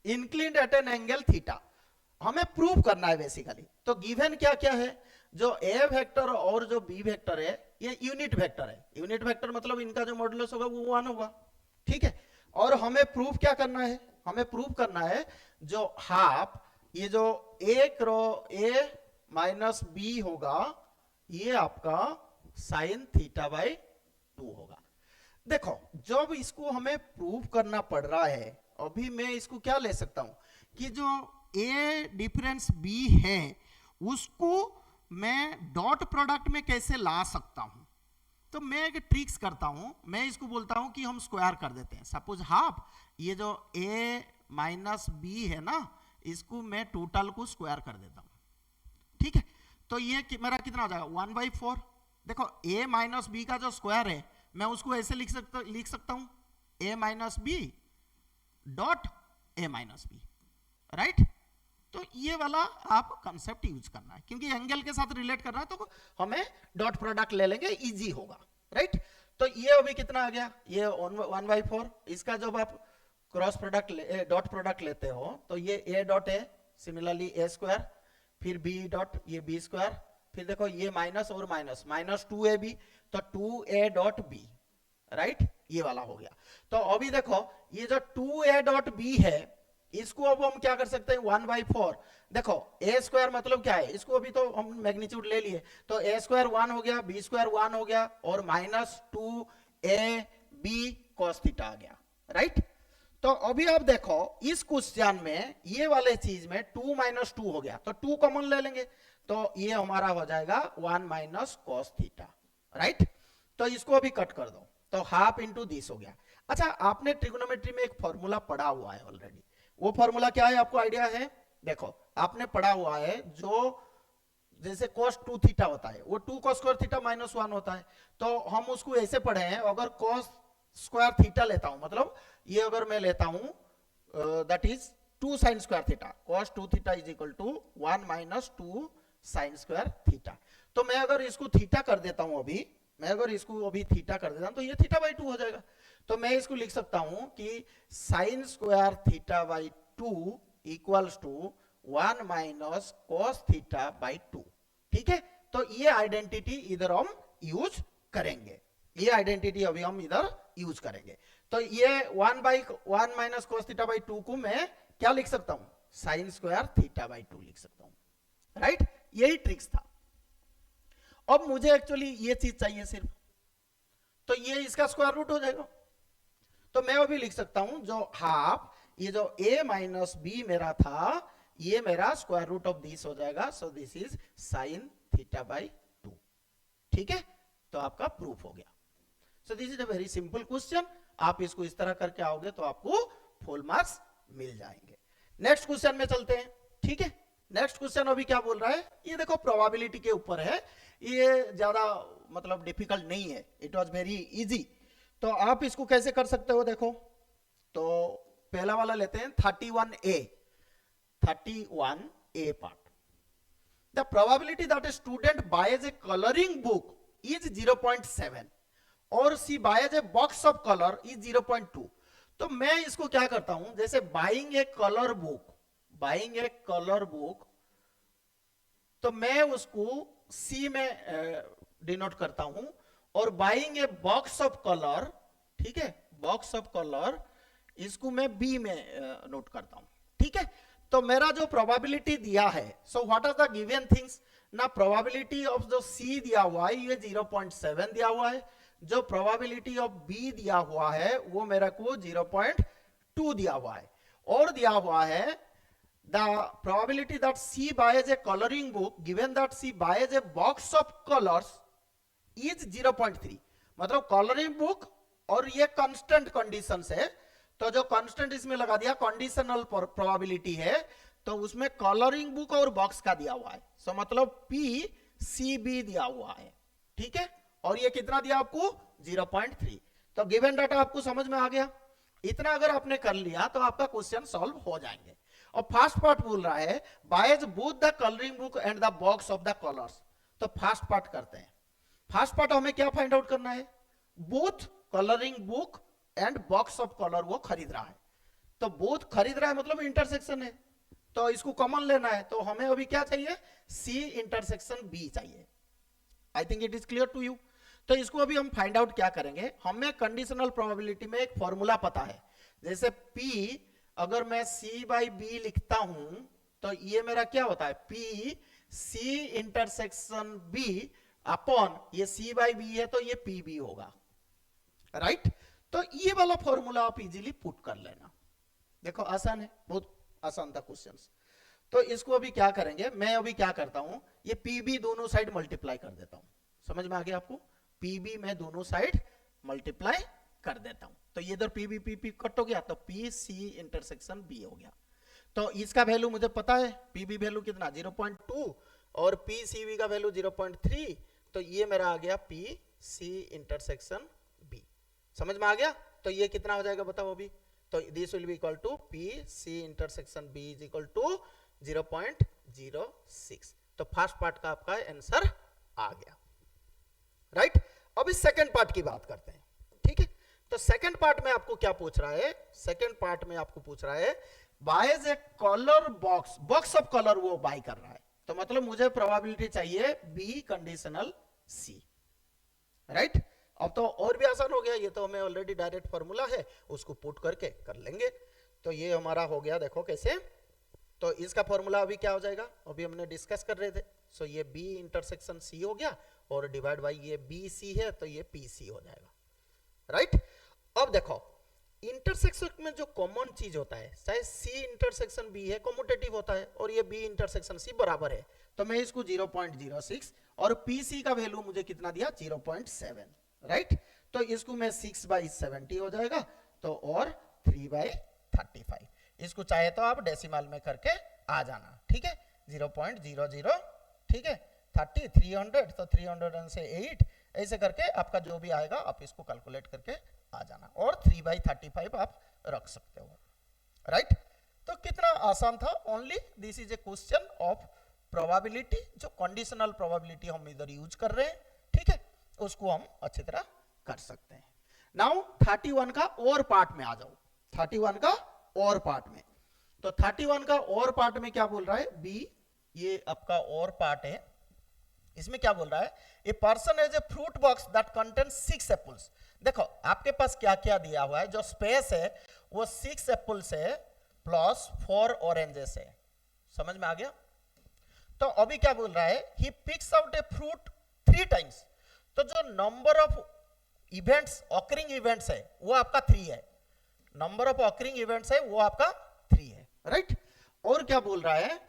इंक्लिन्ड एट एन एंगल थीटा, हमें प्रूव करना है बेसिकली। तो गिवन क्या क्या है, जो ए वेक्टर और जो बी वेक्टर है ये यूनिट वेक्टर है। यूनिट वेक्टर मतलब इनका जो मॉडुलस होगा वो 1 होगा, ठीक है। और हमें प्रूव क्या करना है, हमें प्रूव करना है जो हाफ ये जो ए माइनस बी होगा ये आपका साइन θ/2 होगा। देखो जब इसको हमें प्रूव करना पड़ रहा है, अभी मैं इसको क्या ले सकता हूं कि जो ए डिफरेंस बी है उसको मैं डॉट प्रोडक्ट में कैसे ला सकता हूं। तो मैं एक ट्रिक्स करता हूं, मैं इसको बोलता हूं कि हम स्क्वायर कर देते हैं। सपोज हाफ ये जो ए माइनस बी है ना, इसको मैं टोटल को स्क्वायर कर देता हूं, ठीक है। तो ये मेरा कितना हो जाएगा 1/4। देखो ए माइनस बी का जो स्क्वायर है मैं उसको ऐसे लिख सकता हूं A minus B dot A minus B, right. तो ये वाला आप कंसेप्ट यूज करना है, क्योंकि एंगल के साथ रिलेट करना है तो हमें डॉट प्रोडक्ट ले लेंगे, इजी होगा, राइट। तो ये अभी कितना आ गया, ये 1/4। इसका जब आप क्रॉस प्रोडक्ट डॉट प्रोडक्ट लेते हो तो ये ए dot A, similarly A square, फिर बी डॉट ये बी स्क्वायर, फिर देखो ये माइनस और माइनस माइनस 2ab, तो 2a डॉट बी, राइट, ये वाला हो गया। तो अभी देखो ये जो 2a डॉट बी है इसको अब हम क्या कर सकते हैं 1/4। देखो ए स्क्वायर मतलब क्या है, इसको अभी तो हम मैग्नीट्यूड ले लिए, तो ए स्क्वायर 1 हो गया, बी स्क्वायर 1 हो गया और माइनस 2ab cos थीटा आ गया, राइट। तो अभी आप देखो इस क्वेश्चन में ये वाले चीज में 2 माइनस 2 हो गया, तो 2 कॉमन ले लेंगे, तो ये हमारा हो जाएगा 1 माइनस कॉस थीटा, राइट। तो इसको अभी कट कर दो, तो हाफ इंटू दिस हो गया। अच्छा, आपने ट्रिग्नोमेट्री में एक फॉर्मूला पढ़ा हुआ है ऑलरेडी, वो फॉर्मूला क्या है आपको आइडिया है? देखो आपने पढ़ा हुआ है, जो जैसे cos 2 थीटा होता है वो 2 cos स्क्वायर थीटा माइनस 1 होता है, तो हम उसको ऐसे पढ़े हैं, अगर cos स्क्वायर थीटा लेता हूं, मतलब ये अगर मैं लेता हूं that is 2 sine square theta, cos 2 theta is equal to 1 minus 2 sine square theta. तो मैं अगर इसको थीटा कर देता हूं, अभी मैं अगर इसको अभी थीटा कर देता हूं, तो ये थीटा बाई 2 हो जाएगा। तो मैं इसको लिख सकता हूं कि sine square theta by 2 equals to 1 minus cos theta by 2, ठीक है। तो ये आइडेंटिटी इधर हम यूज करेंगे, ये आइडेंटिटी अभी हम इधर यूज करेंगे। तो ये 1 माइनस कॉस थीटा बाई 2 को मैं क्या लिख सकता हूं? साइन स्क्वायर थीटा बाई 2 लिख सकता हूं, राइट। यही ट्रिक्स था। अब मुझे एक्चुअली ये चीज चाहिए सिर्फ, तो ये इसका स्क्वायर रूट हो जाएगा, तो मैं अभी लिख सकता हूं जो हाफ, ये जो a माइनस बी मेरा था, ये मेरा स्क्वायर रूट ऑफ दिस हो जाएगा, so this is sine theta by 2, ठीक है। तो आपका प्रूफ हो गया। सो this is a very simple question, आप इसको इस तरह करके आओगे तो आपको फुल मार्क्स मिल जाएंगे। नेक्स्ट क्वेश्चन में चलते हैं, ठीक है। नेक्स्ट क्वेश्चन अभी क्या बोल रहा है, ये देखो प्रोबेबिलिटी के ऊपर है, ये ज्यादा मतलब डिफिकल्ट नहीं है, इट वाज वेरी इजी। तो आप इसको कैसे कर सकते हो, देखो तो पहला वाला लेते हैं 31A part. The probability that a student buys a colouring book is 0.7 और C buys a box of colour is 0.2। तो मैं इसको क्या करता हूं, जैसे बाइंग ए कलर बुक, तो मैं उसको सी में डिनोट करता हूं, और buying A box of colour, ठीक है, बॉक्स ऑफ कलर इसको मैं बी में नोट करता हूं, ठीक है। तो मेरा जो प्रोबेबिलिटी दिया है, so what are the given things ना, प्रोबेबिलिटी ऑफ जो सी दिया हुआ है ये 0.7 दिया हुआ है, जो प्रोबेबिलिटी ऑफ बी दिया हुआ है वो मेरे को 0.2 दिया हुआ है, और दिया हुआ है the probability that C buys a coloring book given that C buys a box of colors is 0.3। मतलब कलरिंग बुक और ये कांस्टेंट कंडीशन है, तो जो कांस्टेंट इसमें लगा दिया कंडीशनल प्रोबेबिलिटी है, तो उसमें कलरिंग बुक और बॉक्स का दिया हुआ है, सो मतलब PCB दिया हुआ है, ठीक है। और ये कितना दिया आपको? 0.3। तो गिवन डाटा आपको समझ में आ गया, इतना अगर आपने कर लिया तो आपका क्वेश्चन सॉल्व हो जाएंगे। और फर्स्ट पार्ट बोल रहा है boys both the colouring book and the box of the colours, तो फर्स्ट पार्ट करते हैं। फर्स्ट पार्ट हमें क्या फाइंड आउट करना है? Both colouring book and box of colour वो खरीद रहा है, तो बोथ खरीद रहा है मतलब इंटरसेक्शन है, तो इसको कॉमन लेना है, तो हमें अभी क्या चाहिए? सी इंटरसेक्शन बी चाहिए। I think it is clear to you. तो इसको अभी हम फाइंड आउट क्या करेंगे, हमें कंडीशनल प्रोबेबिलिटी में एक फॉर्मूला पता है, जैसे P अगर मैं C बाई बी लिखता हूं तो ये मेरा क्या होता है? P C intersection B upon ये C बाई बी है तो ये PB होगा, राइट। तो ये वाला फॉर्मूला आप इजीली पुट कर लेना, देखो आसान है, बहुत आसान था क्वेश्चन। तो इसको अभी क्या करेंगे, मैं अभी क्या करता हूं, ये PB दोनों साइड मल्टीप्लाई कर देता हूं, समझ में आ गया आपको? PB में दोनों साइड मल्टीप्लाई कर देता हूं, तो ये इधर PB कट हो गया, तो PC इंटरसेक्शन B हो गया। तो इसका वैल्यू मुझे पता है, PB वैल्यू कितना? 0.2 और PCB का वैल्यू 0.3, तो ये मेरा आ गया PC इंटरसेक्शन B, समझ में आ गया? तो ये कितना हो जाएगा बताओ अभी? तो this will be equal to PC intersection B is equal to 0.06। तो फर्स्ट पार्ट का आपका आंसर आ गया, राइट। अब इस सेकंड पार्ट की बात करते हैं, ठीक है। तो सेकंड पार्ट में आपको क्या पूछ रहा है? सेकंड पार्ट में आपको पूछ रहा है boys A colour box of colour वो बाय कर रहा है, तो मतलब मुझे प्रोबेबिलिटी चाहिए बी कंडीशनल सी, राइट। अब तो और भी आसान हो गया, ये तो हमें ऑलरेडी डायरेक्ट फॉर्मूला है, उसको पुट करके कर लेंगे। तो ये हमारा हो गया, देखो कैसे। तो इसका फॉर्मूला अभी क्या हो जाएगा, अभी हमने डिस्कस कर रहे थे। सो ये B इंटरसेक्शन C हो गया और डिवाइड बाई ये BC है तो ये PC हो जाएगा, राइट। अब देखो इंटरसेक्शन में जो कॉमन चीज होता है, चाहे सी इंटरसेक्शन बी है, कॉम्यूटेटिव होता है, और ये बी इंटरसेक्शन सी बराबर है, तो मैं इसको 0.06 और पीसी का वैल्यू मुझे कितना दिया 0.7, राइट। तो इसको मैं 6/70 हो जाएगा, तो और 3/35, इसको चाहे तो आप डेसिमल में करके आ जाना, ठीक है। 0.00, ठीक है, 30 300, तो 300 से 8 ऐसे करके आपका जो भी आएगा आप इसको कैलकुलेट करके आ जाना, और 3/35 आप रख सकते हो, राइट। तो कितना आसान था, only this is a question of probability, जो कंडीशनल प्रोबेबिलिटी हम इधर यूज कर रहे हैं, ठीक है, उसको हम अच्छी तरह कर सकते हैं। नाउ 31 का और पार्ट में आ जाओ, 31 का और पार्ट में, तो 31 का और पार्ट में क्या बोल रहा है, बी, ये आपका और पार्ट है, इसमें क्या बोल रहा है, a person has a fruit box that contains 6 apples. देखो आपके पास क्या क्या दिया हुआ है, जो स्पेस है वो 6 एप्पल्स है प्लस 4 ऑरेंजेस है, समझ में आ गया। तो अभी क्या बोल रहा है, he picks out a fruit 3 times, तो जो number of events, occurring events है वो आपका 3 है, नंबर ऑफ ऑकरिंग इवेंट्स है वो आपका 3 है, राइट। और क्या बोल रहा है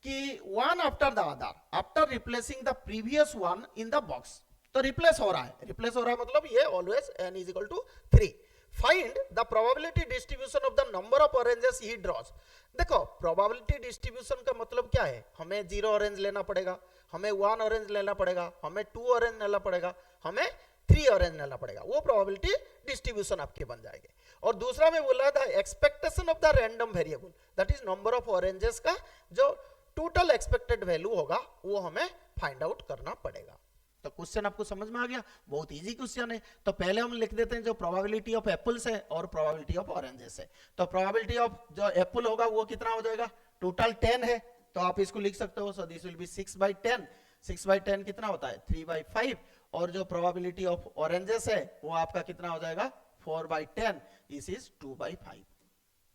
कि one after the other after replacing the previous one in the box, तो रिप्लेस हो रहा है, रिप्लेस हो रहा है मतलब ये always n is equal to 3। Find the probability distribution of the number of oranges he draws. देखो प्रोबेबिलिटी डिस्ट्रीब्यूशन का मतलब क्या है, हमें 0 ऑरेंज लेना पड़ेगा, हमें 1 ऑरेंज लेना पड़ेगा, हमें 2 ऑरेंज लेना पड़ेगा, हमें 3 ऑरेंज लेना पड़ेगा, वो प्रोबेबिलिटी डिस्ट्रीब्यूशन आपके बन जाएंगे। और दूसरा में बोला था expectation of the random variable, that is number of oranges का जो टोटल एक्सपेक्टेड वैल्यू होगा वो हमें फाइंड आउट करना पड़ेगा। तो क्वेश्चन आपको समझ में आ गया, बहुत इजी क्वेश्चन है। तो पहले हम लिख देते हैं जो प्रोबेबिलिटी ऑफ एप्पल्स है और प्रोबेबिलिटी ऑफ ऑरेंजेस है। तो प्रोबेबिलिटी ऑफ जो एप्पल होगा वो कितना हो जाएगा, टोटल 10 है, तो आप इसको लिख सकते हो, सो दिस विल बी 6/10, 6/10 कितना होता है 3/5, और जो प्रोबेबिलिटी ऑफ ऑरेंजेस है वो आपका कितना हो जाएगा 4/10, दिस इज 2/5,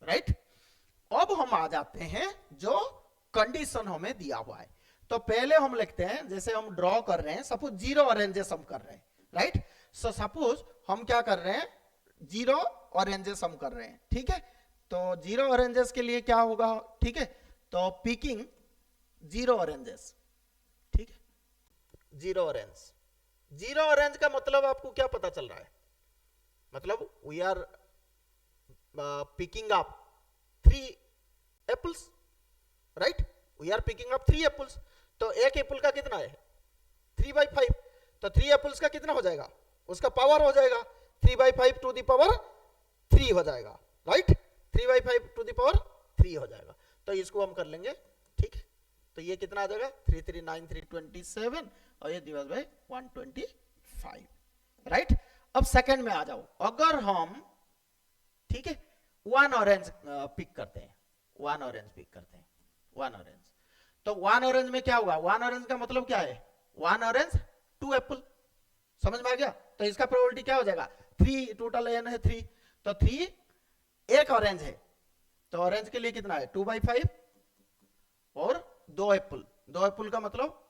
राइट। अब हम आ जाते हैं जो कंडीशन हमें दिया हुआ है, तो पहले हम लिखते हैं, जैसे हम ड्रॉ कर रहे हैं, सपोज 0 ऑरेंजेस हम कर रहे हैं, राइट। सो सपोज हम क्या कर रहे हैं, 0 ऑरेंजेस हम कर रहे हैं, ठीक है। तो 0 ऑरेंजेस के लिए क्या होगा, ठीक है, तो पिकिंग 0 ऑरेंजेस, ठीक है, 0 ऑरेंज। 0 ऑरेंज का मतलब आपको क्या पता चल रहा है, मतलब we are picking up 3 apples, right, we are picking up 3 apples, तो एक एप्पल का कितना है 3/5, तो 3 एप्पल्स का कितना हो जाएगा, उसका पावर हो जाएगा 3/5 टू द पावर 3 हो जाएगा, राइट, 3/5 टू द पावर 3 हो जाएगा। तो इसको हम कर लेंगे, ठीक है, तो ये कितना आ जाएगा 3 3 9 3 27, और ये डिवाइड बाय 125, राइट। अब सेकंड में आ जाओ, अगर हम, ठीक है, 1 ऑरेंज पिक करते हैं, 1 ऑरेंज पिक करते हैं, 1 ऑरेंज, तो 1 ऑरेंज में क्या होगा, 1 ऑरेंज का मतलब क्या है, 1 ऑरेंज 2 एप्पल, समझ में आ गया। तो इसका प्रोबेबिलिटी क्या हो जाएगा 3, टोटल n है 3, तो 3 एक ऑरेंज है, तो ऑरेंज के लिए कितना है 2/5, और 2 एप्पल, 2 एप्पल का मतलब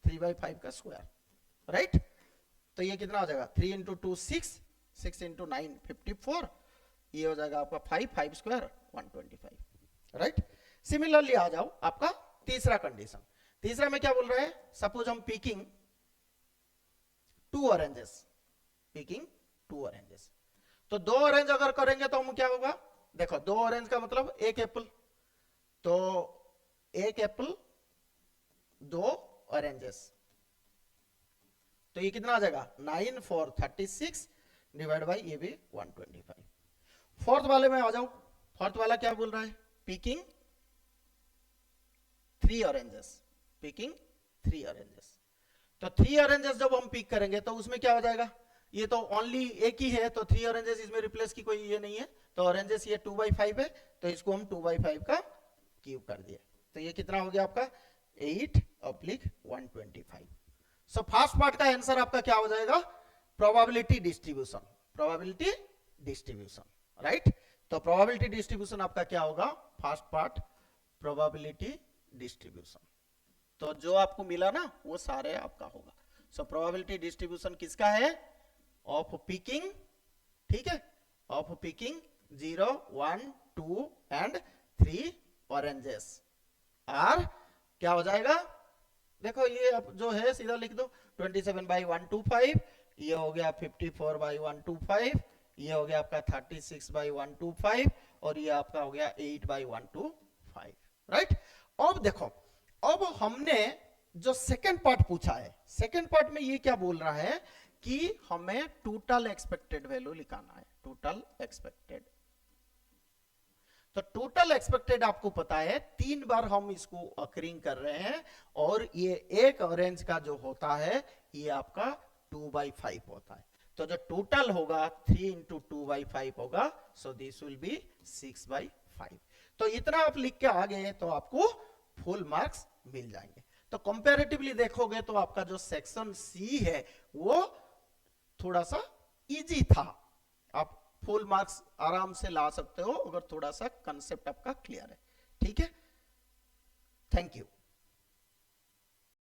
3/5 का स्क्वायर, राइट। तो ये कितना हो जाएगा 3 इंटू 2 6, 6 इंटू 9 54, ये हो जाएगा आपका 5, 5 स्क्वायर 125, राइट। सिमिलरली आ जाओ आपका तीसरा कंडीशन, तीसरा में क्या बोल रहा है, सपोज हम पिकिंग 2 ऑरेंजेस, पिकिंग 2 ऑरेंजेस, तो 2 ऑरेंज अगर करेंगे तो हम क्या होगा, देखो 2 ऑरेंज का मतलब 1 एप्पल, तो 1 एप्पल 2 ऑरेंजेस, तो ये कितना आ जाएगा 9 4 36 डिवाइड बाई ये भी 125। फोर्थ वाले में आ जाओ, फोर्थ वाला क्या बोल रहा है, पिकिंग 3 ऑरेंजेस, पिकिंग 3 ऑरेंजेस, तो 3 ऑरेंजेस जब हम पिक करेंगे तो उसमें क्या हो जाएगा, ये तो ओनली एक ही है, तो 3 ऑरेंजेस इसमें रिप्लेस की कोई ये नहीं है, तो ऑरेंजेस ये 2/5 है, तो इसको हम 2/5 का क्यूब कर दिए, तो ये कितना हो गया आपका 8/125। सो फर्स्ट पार्ट का आंसर आपका क्या हो जाएगा, probability distribution, probability distribution, right. तो प्रोबेबिलिटी डिस्ट्रीब्यूशन आपका क्या होगा, फर्स्ट पार्ट प्रोबेबिलिटी डिस्ट्रीब्यूशन, तो जो आपको मिला ना वो सारे आपका होगा। सो प्रोबेबिलिटी डिस्ट्रीब्यूशन किसका है, ऑफ पिकिंग, ठीक है, of picking 0 1 2 and 3 oranges are क्या हो जाएगा, देखो ये अब जो है सीधा लिख दो 27/125, ये हो गया 54/125, ये हो गया आपका 36/125 और ये आपका हो गया 8/125, राइट। अब देखो, अब हमने जो सेकंड पार्ट पूछा है, सेकंड पार्ट में ये क्या बोल रहा है कि हमें टोटल एक्सपेक्टेड वैल्यू लिखाना है, टोटल एक्सपेक्टेड। तो टोटल एक्सपेक्टेड आपको पता है 3 बार हम इसको अकरिंग कर रहे हैं और ये एक ऑरेंज का जो होता है ये आपका 2/5 होता है। तो जो टोटल होगा 3 इंटू 2/5 होगा, सो दिस विल बी 6/5। तो इतना आप लिख के आ गए तो आपको फुल मार्क्स मिल जाएंगे। तो कंपैरेटिवली देखोगे तो आपका जो सेक्शन सी है वो थोड़ा सा इजी था, आप फुल मार्क्स आराम से ला सकते हो अगर थोड़ा सा कंसेप्ट आपका क्लियर है। ठीक है, थैंक यू।